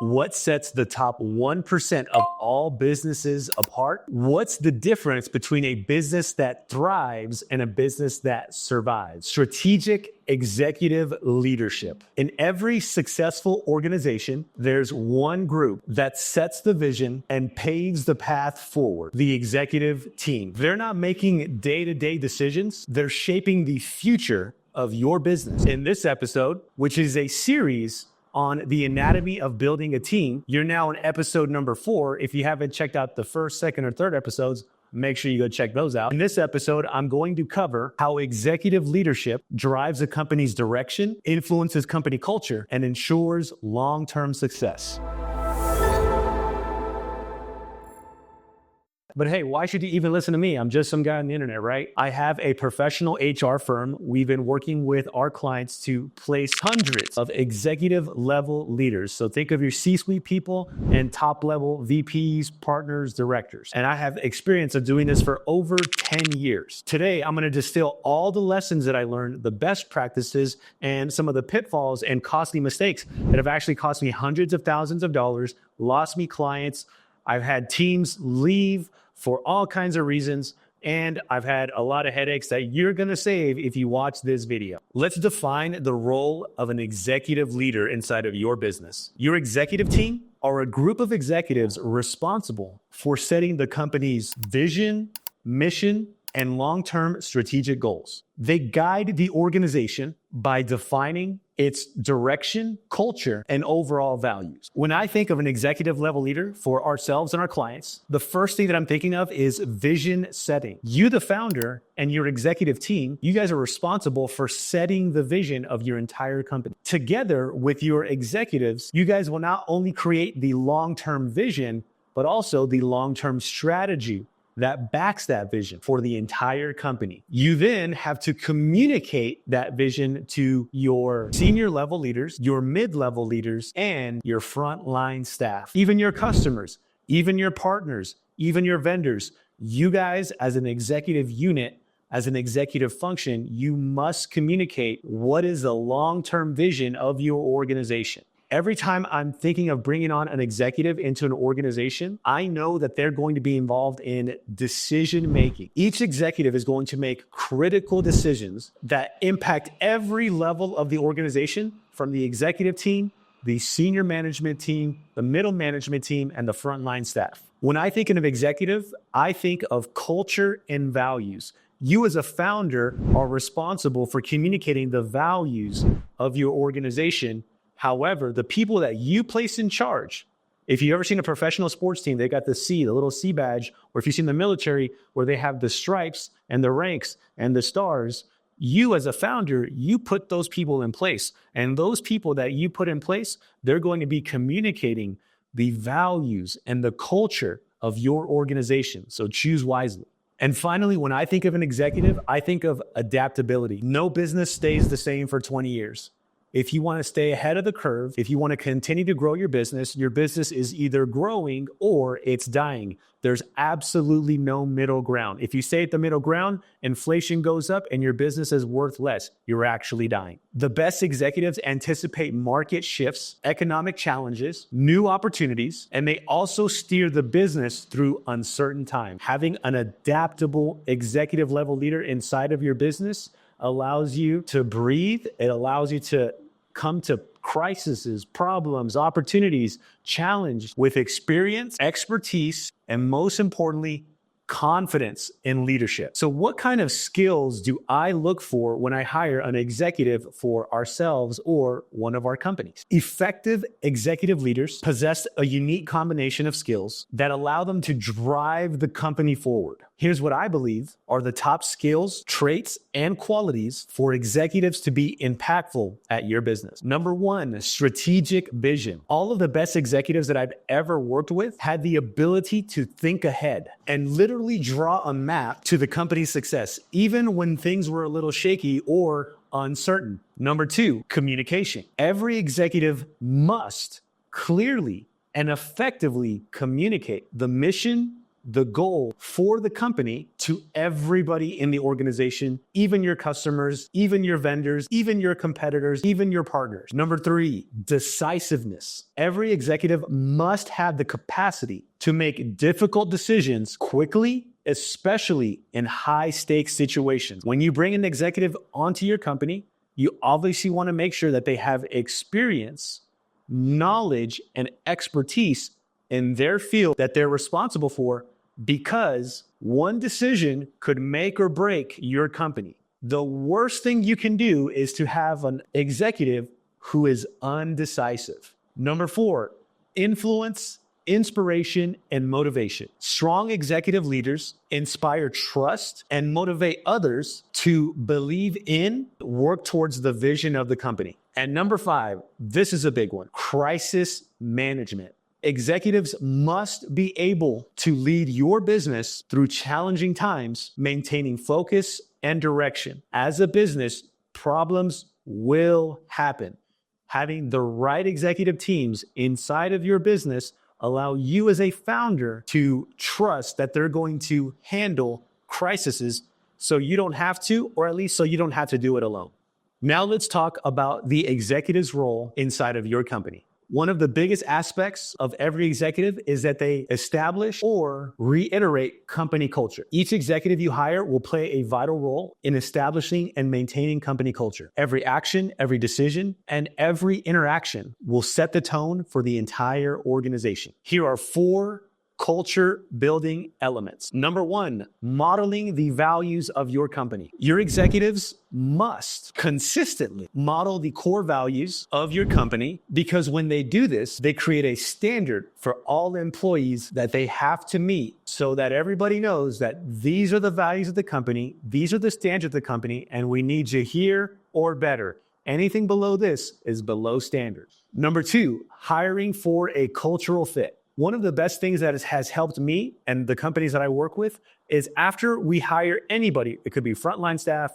What sets the top 1% of all businesses apart? What's the difference between a business that thrives and a business that survives? Strategic executive leadership. In every successful organization, there's one group that sets the vision and paves the path forward, the executive team. They're not making day-to-day decisions. They're shaping the future of your business. In this episode, which is a series on the anatomy of building a team, you're now on episode number 4. If you haven't checked out the first, second, or third episodes, make sure you go check those out. In this episode, I'm going to cover how executive leadership drives a company's direction, influences company culture, and ensures long-term success. But hey, why should you even listen to me? I'm just some guy on the internet, right? I have a professional HR firm. We've been working with our clients to place hundreds of executive level leaders. So think of your C-suite people and top level VPs, partners, directors. And I have experience of doing this for over 10 years. Today, I'm going to distill all the lessons that I learned, the best practices, and some of the pitfalls and costly mistakes that have actually cost me hundreds of thousands of dollars, lost me clients. I've had teams leave for all kinds of reasons, and I've had a lot of headaches that you're gonna save if you watch this video. Let's define the role of an executive leader inside of your business. Your executive team are a group of executives responsible for setting the company's vision, mission, and long-term strategic goals. They guide the organization by defining its direction, culture, and overall values. When I think of an executive level leader for ourselves and our clients, the first thing that I'm thinking of is vision setting. You, the founder, and your executive team, you guys are responsible for setting the vision of your entire company. Together with your executives, you guys will not only create the long-term vision, but also the long-term strategy that backs that vision for the entire company. You then have to communicate that vision to your senior level leaders, your mid-level leaders, and your frontline staff, even your customers, even your partners, even your vendors. You guys, as an executive unit, as an executive function, you must communicate what is the long-term vision of your organization. Every time I'm thinking of bringing on an executive into an organization, I know that they're going to be involved in decision making. Each executive is going to make critical decisions that impact every level of the organization, from the executive team, the senior management team, the middle management team, and the frontline staff. When I think of executive, I think of culture and values. You as a founder are responsible for communicating the values of your organization. However, the people that you place in charge, if you've ever seen a professional sports team, they got the C, the little C badge, or if you've seen the military where they have the stripes and the ranks and the stars, you as a founder, you put those people in place. And those people that you put in place, they're going to be communicating the values and the culture of your organization. So choose wisely. And finally, when I think of an executive, I think of adaptability. No business stays the same for 20 years. If you want to stay ahead of the curve, if you want to continue to grow your business is either growing or it's dying. There's absolutely no middle ground. If you stay at the middle ground, inflation goes up and your business is worth less. You're actually dying. The best executives anticipate market shifts, economic challenges, new opportunities, and they also steer the business through uncertain times. Having an adaptable executive level leader inside of your business allows you to breathe. It allows you to come to crises, problems, opportunities, challenge with experience, expertise, and most importantly, confidence in leadership. So what kind of skills do I look for when I hire an executive for ourselves or one of our companies? Effective executive leaders possess a unique combination of skills that allow them to drive the company forward. Here's what I believe are the top skills, traits, and qualities for executives to be impactful at your business. Number 1, strategic vision. All of the best executives that I've ever worked with had the ability to think ahead and literally draw a map to the company's success, even when things were a little shaky or uncertain. Number 2, communication. Every executive must clearly and effectively communicate the mission, the goal for the company to everybody in the organization, even your customers, even your vendors, even your competitors, even your partners. Number 3, decisiveness. Every executive must have the capacity to make difficult decisions quickly, especially in high stakes situations. When you bring an executive onto your company, you obviously want to make sure that they have experience, knowledge, and expertise in their field that they're responsible for, because one decision could make or break your company. The worst thing you can do is to have an executive who is undecisive. Number 4, influence, inspiration, and motivation. Strong executive leaders inspire trust and motivate others to believe in, work towards the vision of the company. And number 5, this is a big one, crisis management. Executives must be able to lead your business through challenging times, maintaining focus and direction. As a business, problems will happen. Having the right executive teams inside of your business allow you as a founder to trust that they're going to handle crises so you don't have to, or at least so you don't have to do it alone. Now let's talk about the executive's role inside of your company. One of the biggest aspects of every executive is that they establish or reiterate company culture. Each executive you hire will play a vital role in establishing and maintaining company culture. Every action, every decision, and every interaction will set the tone for the entire organization. Here are 4 culture building elements. Number 1, modeling the values of your company. Your executives must consistently model the core values of your company, because when they do this, they create a standard for all employees that they have to meet, so that everybody knows that these are the values of the company, these are the standards of the company, and we need you here or better. Anything below this is below standard. Number 2, hiring for a cultural fit. One of the best things that has helped me and the companies that I work with is after we hire anybody, it could be frontline staff,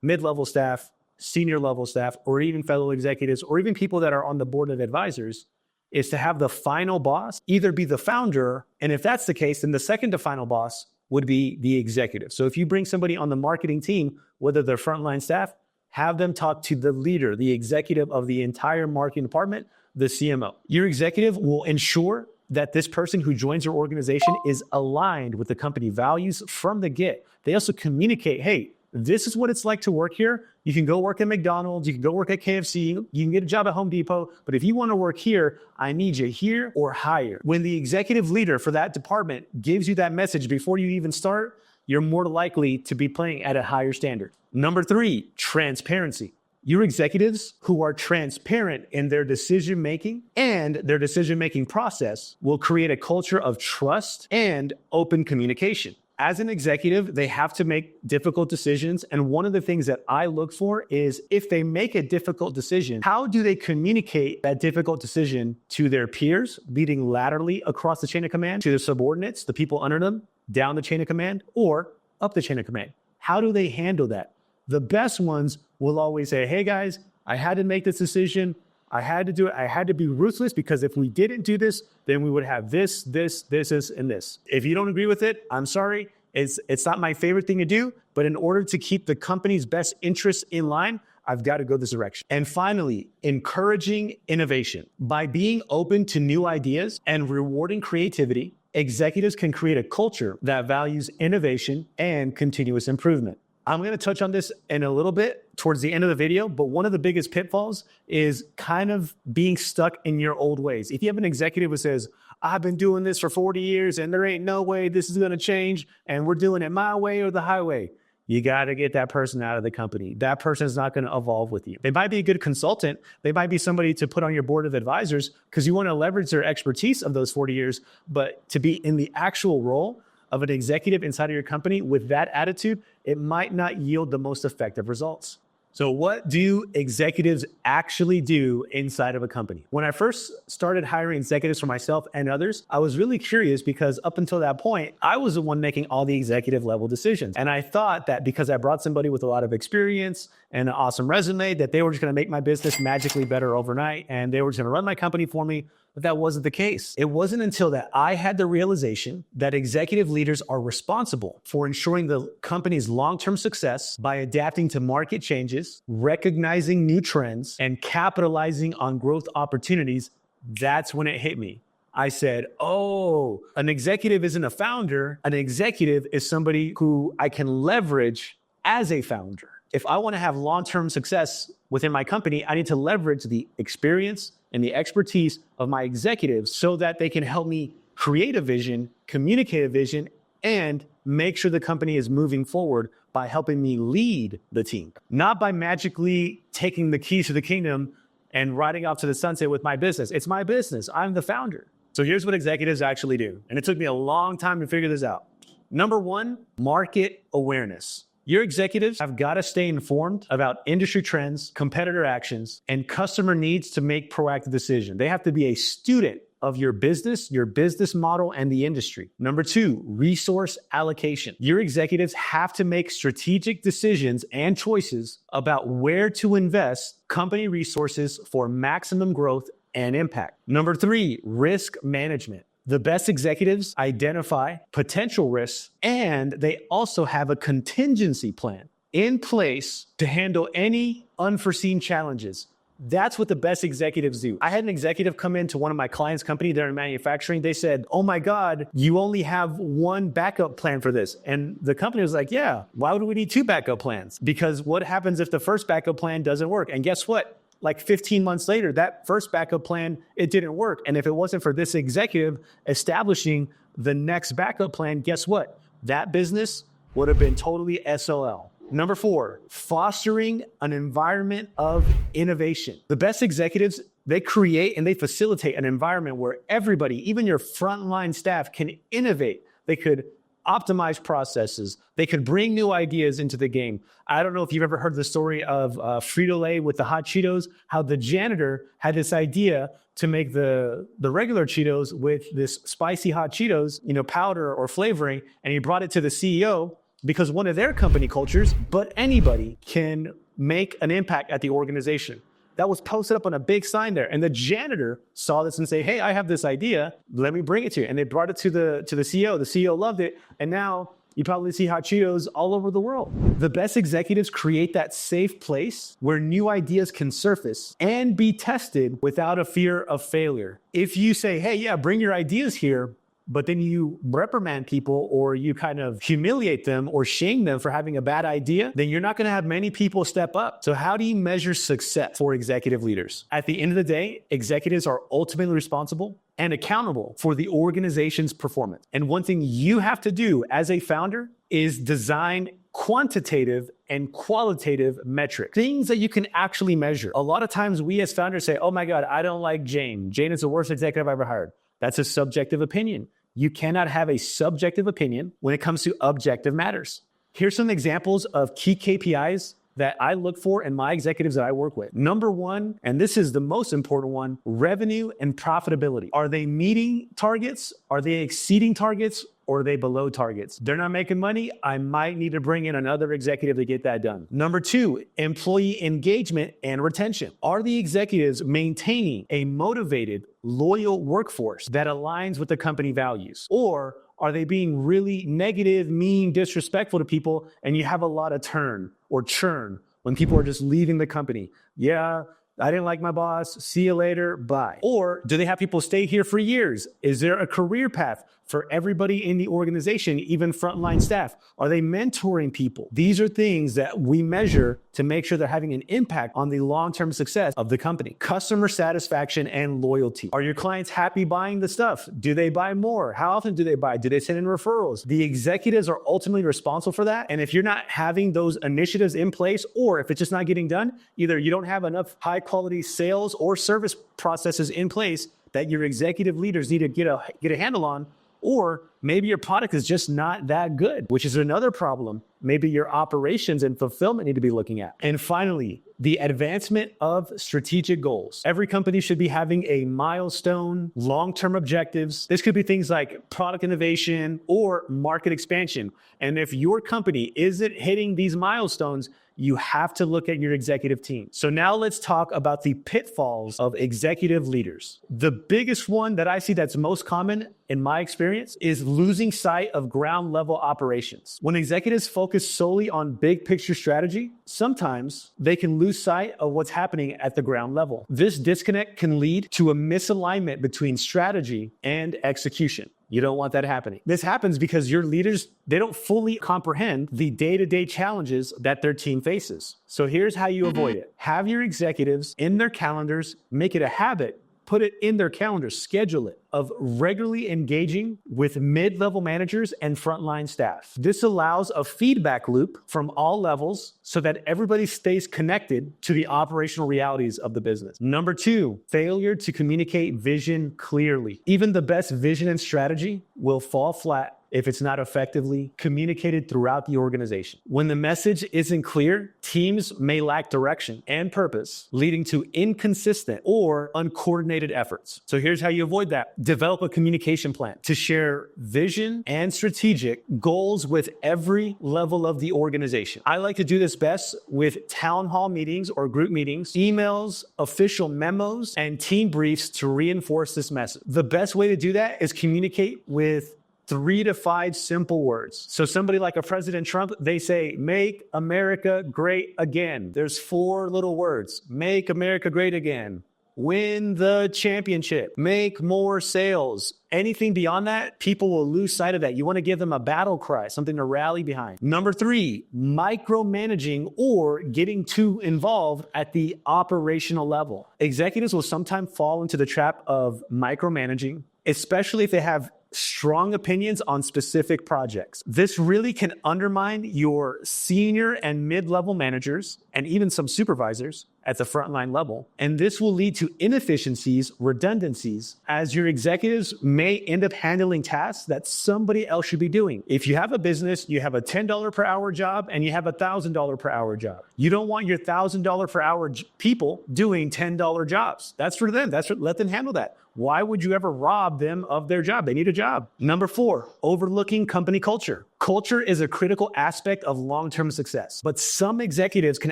mid-level staff, senior level staff, or even fellow executives, or even people that are on the board of advisors, is to have the final boss either be the founder, and if that's the case, then the second to final boss would be the executive. So if you bring somebody on the marketing team, whether they're frontline staff, have them talk to the leader, the executive of the entire marketing department, the CMO. Your executive will ensure that this person who joins your organization is aligned with the company values from the get. They also communicate, hey, this is what it's like to work here. You can go work at McDonald's, you can go work at KFC, you can get a job at Home Depot, but if you want to work here, I need you here or higher. When the executive leader for that department gives you that message before you even start, you're more likely to be playing at a higher standard. Number 3, transparency. Your executives who are transparent in their decision-making and their decision-making process will create a culture of trust and open communication. As an executive, they have to make difficult decisions. And one of the things that I look for is, if they make a difficult decision, how do they communicate that difficult decision to their peers, leading laterally across the chain of command, to their subordinates, the people under them, down the chain of command, or up the chain of command? How do they handle that? The best ones will always say, hey guys, I had to make this decision. I had to do it. I had to be ruthless, because if we didn't do this, then we would have this, and this. If you don't agree with it, I'm sorry. It's not my favorite thing to do, but in order to keep the company's best interests in line, I've got to go this direction. And finally, encouraging innovation. By being open to new ideas and rewarding creativity, executives can create a culture that values innovation and continuous improvement. I'm going to touch on this in a little bit towards the end of the video, but one of the biggest pitfalls is kind of being stuck in your old ways. If you have an executive who says, I've been doing this for 40 years and there ain't no way this is going to change and we're doing it my way or the highway, you got to get that person out of the company. That person is not going to evolve with you. They might be a good consultant. They might be somebody to put on your board of advisors because you want to leverage their expertise of those 40 years, but to be in the actual role of an executive inside of your company with that attitude, it might not yield the most effective results. So what do executives actually do inside of a company? When I first started hiring executives for myself and others, I was really curious because up until that point, I was the one making all the executive level decisions. And I thought that because I brought somebody with a lot of experience and an awesome resume, that they were just going to make my business magically better overnight and they were just going to run my company for me But that wasn't the case. It wasn't until that I had the realization that executive leaders are responsible for ensuring the company's long-term success by adapting to market changes, recognizing new trends, and capitalizing on growth opportunities. That's when it hit me. I said, oh, an executive isn't a founder. An executive is somebody who I can leverage as a founder. If I want to have long-term success within my company, I need to leverage the experience and the expertise of my executives so that they can help me create a vision, communicate a vision, and make sure the company is moving forward by helping me lead the team, not by magically taking the keys to the kingdom and riding off to the sunset with my business. It's my business. I'm the founder. So here's what executives actually do. And it took me a long time to figure this out. Number one, market awareness. Your executives have got to stay informed about industry trends, competitor actions, and customer needs to make proactive decisions. They have to be a student of your business model, and the industry. Number two, resource allocation. Your executives have to make strategic decisions and choices about where to invest company resources for maximum growth and impact. Number three, risk management. The best executives identify potential risks, and they also have a contingency plan in place to handle any unforeseen challenges. That's what the best executives do. I had an executive come into one of my clients' company, they're in manufacturing. They said, oh my God, you only have one backup plan for this. And the company was like, yeah, why would we need two backup plans? Because what happens if the first backup plan doesn't work? And guess what? Like 15 months later, that first backup plan, it didn't work. And if it wasn't for this executive establishing the next backup plan, guess what? That business would have been totally SOL. Number four, fostering an environment of innovation. The best executives, they create and they facilitate an environment where everybody, even your frontline staff, can innovate. They could optimize processes. They could bring new ideas into the game. I don't know if you've ever heard the story of Frito-Lay with the hot Cheetos, how the janitor had this idea to make the regular Cheetos with this spicy hot Cheetos, powder or flavoring, and he brought it to the CEO because one of their company cultures, but anybody can make an impact at the organization. That was posted up on a big sign there. And the janitor saw this and say, hey, I have this idea. Let me bring it to you. And they brought it to the CEO. The CEO loved it. And now you probably see hot Cheetos all over the world. The best executives create that safe place where new ideas can surface and be tested without a fear of failure. If you say, hey, yeah, bring your ideas here, but then you reprimand people or you kind of humiliate them or shame them for having a bad idea, then you're not going to have many people step up. So how do you measure success for executive leaders? At the end of the day, executives are ultimately responsible and accountable for the organization's performance. And one thing you have to do as a founder is design quantitative and qualitative metrics, things that you can actually measure. A lot of times we as founders say, oh my God, I don't like Jane. Jane is the worst executive I've ever hired. That's a subjective opinion. You cannot have a subjective opinion when it comes to objective matters. Here's some examples of key KPIs that I look for in my executives that I work with. Number one, and this is the most important one, revenue and profitability. Are they meeting targets? Are they exceeding targets? Or are they below targets? They're not making money. I might need to bring in another executive to get that done. Number two, employee engagement and retention. Are the executives maintaining a motivated, loyal workforce that aligns with the company values? Or are they being really negative, mean, disrespectful to people, and you have a lot of turn or churn when people are just leaving the company? Yeah, I didn't like my boss. See you later. Bye. Or do they have people stay here for years? Is there a career path for everybody in the organization, even frontline staff? Are they mentoring people? These are things that we measure to make sure they're having an impact on the long-term success of the company. Customer satisfaction and loyalty. Are your clients happy buying the stuff? Do they buy more? How often do they buy? Do they send in referrals? The executives are ultimately responsible for that. And if you're not having those initiatives in place, or if it's just not getting done, either you don't have enough high quality sales or service processes in place that your executive leaders need to get a handle on, or maybe your product is just not that good, which is another problem maybe your operations and fulfillment need to be looking at. And finally, the advancement of strategic goals. Every company should be having a milestone, long-term objectives. This could be things like product innovation or market expansion. And if your company isn't hitting these milestones, you have to look at your executive team. So now let's talk about the pitfalls of executive leaders. The biggest one that I see that's most common in my experience is losing sight of ground level operations. When executives focus solely on big picture strategy, sometimes they can lose sight of what's happening at the ground level. This disconnect can lead to a misalignment between strategy and execution. You don't want that happening. This happens because your leaders, they don't fully comprehend the day-to-day challenges that their team faces. So here's how you avoid it. Have your executives in their calendars, make it a habit, put it in their calendars, schedule it, of regularly engaging with mid-level managers and frontline staff. This allows a feedback loop from all levels so that everybody stays connected to the operational realities of the business. Number 2, failure to communicate vision clearly. Even the best vision and strategy will fall flat if it's not effectively communicated throughout the organization. When the message isn't clear, teams may lack direction and purpose, leading to inconsistent or uncoordinated efforts. So here's how you avoid that. Develop a communication plan to share vision and strategic goals with every level of the organization. I like to do this best with town hall meetings or group meetings, emails, official memos, and team briefs to reinforce this message. The best way to do that is communicate with 3 to 5 simple words. So somebody like a President Trump, they say, make America great again. There's 4 little words. Make America great again. Win the championship. Make more sales. Anything beyond that, people will lose sight of that. You want to give them a battle cry, something to rally behind. Number 3, micromanaging or getting too involved at the operational level. Executives will sometimes fall into the trap of micromanaging, especially if they have strong opinions on specific projects. This really can undermine your senior and mid-level managers and even some supervisors at the frontline level. And this will lead to inefficiencies, redundancies, as your executives may end up handling tasks that somebody else should be doing. If you have a business, you have a $10 per hour job and you have a $1,000 per hour job. You don't want your $1,000 per hour people doing $10 jobs. That's for them. Let them handle that. Why would you ever rob them of their job? They need a job. Number 4, overlooking company culture. Culture is a critical aspect of long-term success, but some executives can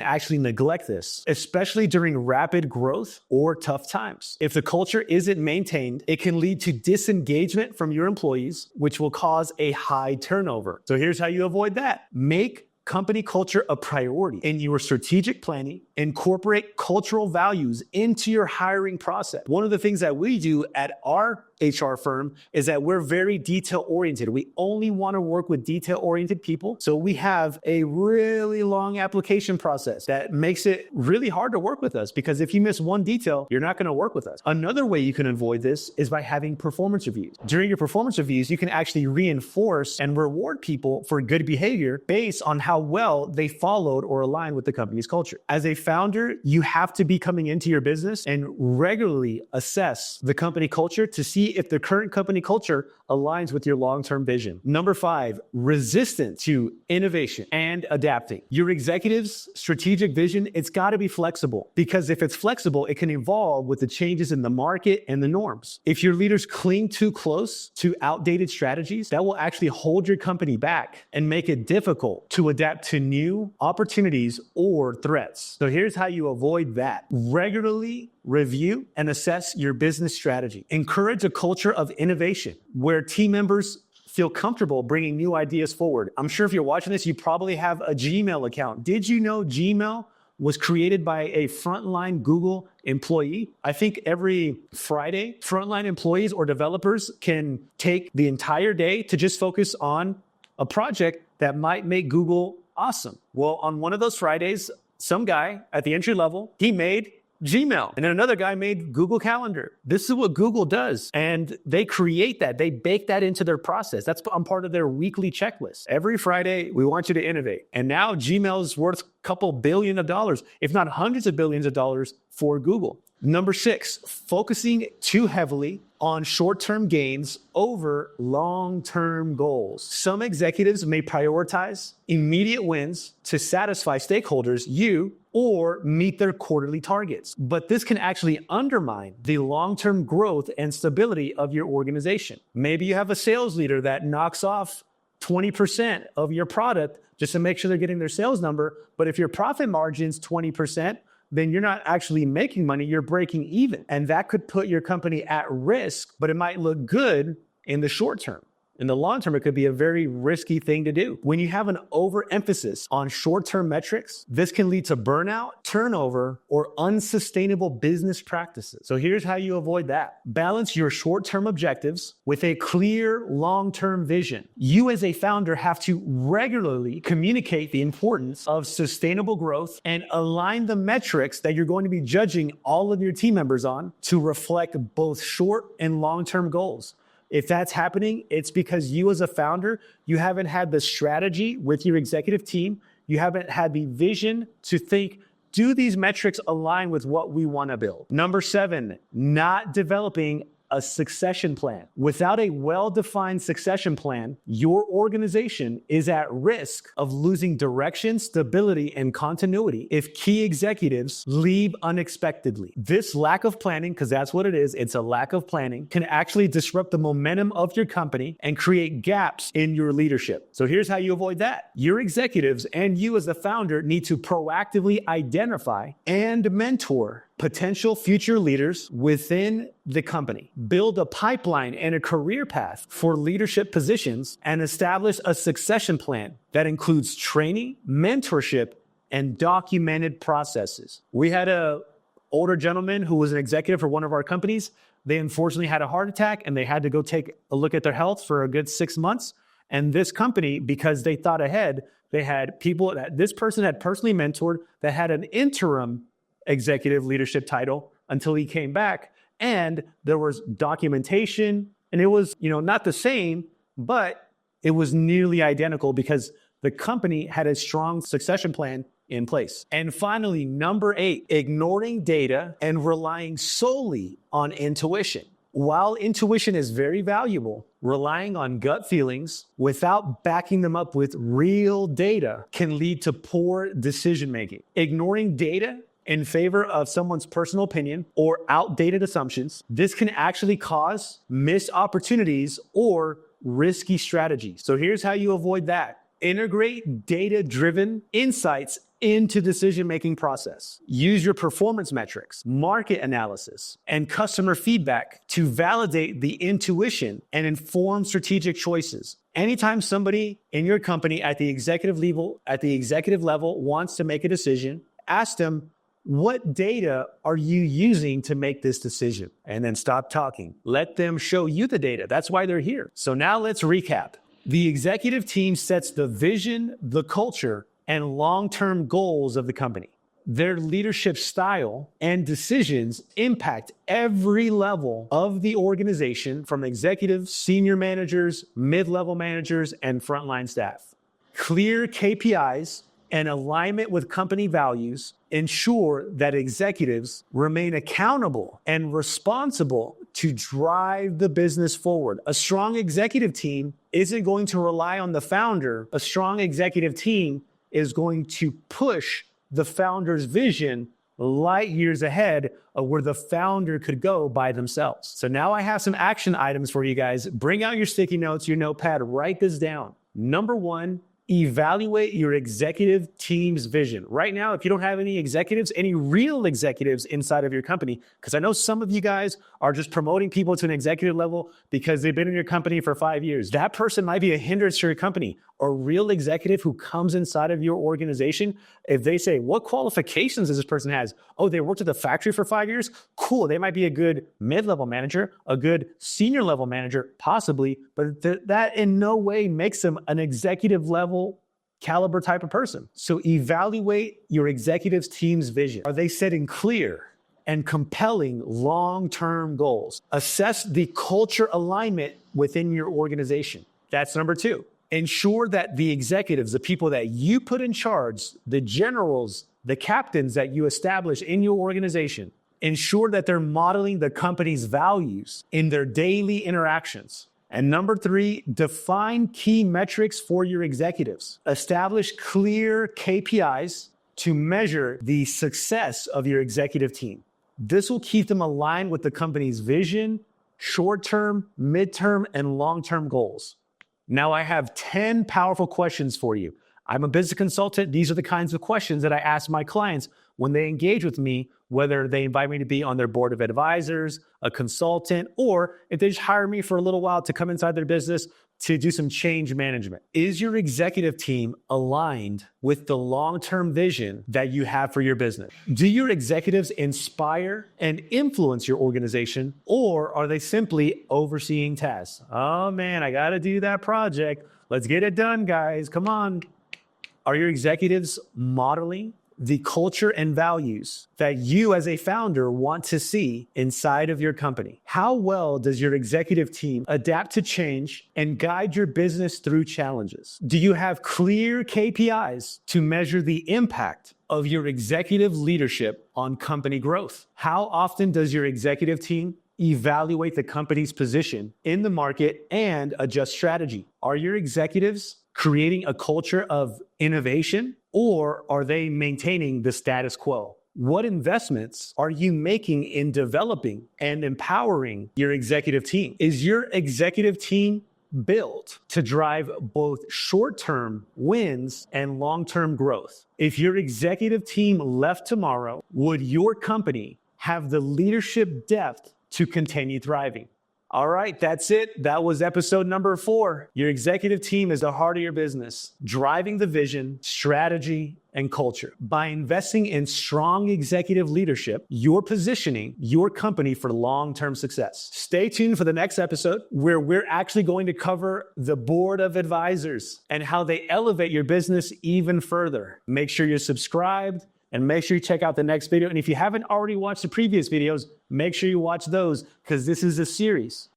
actually neglect this, especially during rapid growth or tough times. If the culture isn't maintained, it can lead to disengagement from your employees, which will cause a high turnover. So here's how you avoid that. Make company culture a priority in your strategic planning. Incorporate cultural values into your hiring process. One of the things that we do at our HR firm is that we're very detail oriented. We only want to work with detail oriented people. So we have a really long application process that makes it really hard to work with us because if you miss one detail, you're not going to work with us. Another way you can avoid this is by having performance reviews. During your performance reviews, you can actually reinforce and reward people for good behavior based on how well they followed or aligned with the company's culture. As a founder, you have to be coming into your business and regularly assess the company culture to see if the current company culture aligns with your long-term vision. Number 5, resistant to innovation and adapting. Your executive's strategic vision, it's got to be flexible because if it's flexible, it can evolve with the changes in the market and the norms. If your leaders cling too close to outdated strategies, that will actually hold your company back and make it difficult to adapt to new opportunities or threats. So here's how you avoid that. Regularly review and assess your business strategy. Encourage a culture of innovation where team members feel comfortable bringing new ideas forward. I'm sure if you're watching this, you probably have a Gmail account. Did you know Gmail was created by a frontline Google employee? I think every Friday, frontline employees or developers can take the entire day to just focus on a project that might make Google awesome. Well, on one of those Fridays, some guy at the entry level, he made Gmail. And then another guy made Google Calendar. This is what Google does. And they create that. They bake that into their process. That's part of their weekly checklist. Every Friday, we want you to innovate. And now Gmail is worth a couple billion of dollars, if not hundreds of billions of dollars for Google. Number 6, focusing too heavily on short-term gains over long-term goals. Some executives may prioritize immediate wins to satisfy stakeholders, or meet their quarterly targets. But this can actually undermine the long-term growth and stability of your organization. Maybe you have a sales leader that knocks off 20% of your product just to make sure they're getting their sales number. But if your profit margin's 20%, then you're not actually making money, you're breaking even. And that could put your company at risk, but it might look good in the short term. In the long term, it could be a very risky thing to do. When you have an overemphasis on short-term metrics, this can lead to burnout, turnover, or unsustainable business practices. So here's how you avoid that. Balance your short-term objectives with a clear long-term vision. You as a founder have to regularly communicate the importance of sustainable growth and align the metrics that you're going to be judging all of your team members on to reflect both short and long-term goals. If that's happening, it's because you as a founder, you haven't had the strategy with your executive team. You haven't had the vision to think, do these metrics align with what we want to build? Number 7, not developing a succession plan. Without a well-defined succession plan, your organization is at risk of losing direction, stability, and continuity if key executives leave unexpectedly. This lack of planning, because that's what it is, it's a lack of planning, can actually disrupt the momentum of your company and create gaps in your leadership. So here's how you avoid that. Your executives and you as the founder need to proactively identify and mentor potential future leaders within the company. Build a pipeline and a career path for leadership positions and establish a succession plan that includes training, mentorship, and documented processes. We had an older gentleman who was an executive for one of our companies. They unfortunately had a heart attack and they had to go take a look at their health for a good 6 months. And this company, because they thought ahead, they had people that this person had personally mentored that had an interim executive leadership title until he came back. And there was documentation, and it was, not the same, but it was nearly identical because the company had a strong succession plan in place. And finally, number 8, ignoring data and relying solely on intuition. While intuition is very valuable, relying on gut feelings without backing them up with real data can lead to poor decision making. Ignoring data in favor of someone's personal opinion or outdated assumptions, this can actually cause missed opportunities or risky strategies. So here's how you avoid that. Integrate data-driven insights into decision-making process. Use your performance metrics, market analysis, and customer feedback to validate the intuition and inform strategic choices. Anytime somebody in your company at the executive level wants to make a decision, ask them, what data are you using to make this decision? And then stop talking. Let them show you the data. That's why they're here. So now let's recap. The executive team sets the vision, the culture, and long-term goals of the company. Their leadership style and decisions impact every level of the organization, from executives, senior managers, mid-level managers, and frontline staff. Clear KPIs and alignment with company values ensure that executives remain accountable and responsible to drive the business forward. A strong executive team isn't going to rely on the founder. A strong executive team is going to push the founder's vision light years ahead of where the founder could go by themselves. So now I have some action items for you guys. Bring out your sticky notes, your notepad, write this down. Number 1, evaluate your executive team's vision. Right now, if you don't have any executives, any real executives inside of your company, because I know some of you guys are just promoting people to an executive level because they've been in your company for 5 years. That person might be a hindrance to your company. A real executive who comes inside of your organization, if they say, what qualifications does this person has? Oh, they worked at the factory for 5 years? Cool, they might be a good mid-level manager, a good senior level manager, possibly, but that in no way makes them an executive level caliber type of person. So evaluate your executive's team's vision. Are they setting clear and compelling long-term goals? Assess the culture alignment within your organization. That's number 2. Ensure that the executives, the people that you put in charge, the generals, the captains that you establish in your organization, ensure that they're modeling the company's values in their daily interactions. And number 3, define key metrics for your executives. Establish clear KPIs to measure the success of your executive team. This will keep them aligned with the company's vision, short-term, mid-term, and long-term goals. Now I have 10 powerful questions for you. I'm a business consultant. These are the kinds of questions that I ask my clients when they engage with me, whether they invite me to be on their board of advisors, a consultant, or if they just hire me for a little while to come inside their business to do some change management. Is your executive team aligned with the long-term vision that you have for your business? Do your executives inspire and influence your organization, or are they simply overseeing tasks? Oh man, I gotta do that project. Let's get it done, guys. Come on. Are your executives modeling the culture and values that you as a founder want to see inside of your company? How well does your executive team adapt to change and guide your business through challenges? Do you have clear KPIs to measure the impact of your executive leadership on company growth? How often does your executive team evaluate the company's position in the market and adjust strategy? Are your executives creating a culture of innovation, or are they maintaining the status quo? What investments are you making in developing and empowering your executive team? Is your executive team built to drive both short-term wins and long-term growth? If your executive team left tomorrow, would your company have the leadership depth to continue thriving? All right, that's it. That was episode number 4. Your executive team is the heart of your business, driving the vision, strategy, and culture. By investing in strong executive leadership, you're positioning your company for long-term success. Stay tuned for the next episode where we're actually going to cover the board of advisors and how they elevate your business even further. Make sure you're subscribed. And make sure you check out the next video. And if you haven't already watched the previous videos, make sure you watch those because this is a series.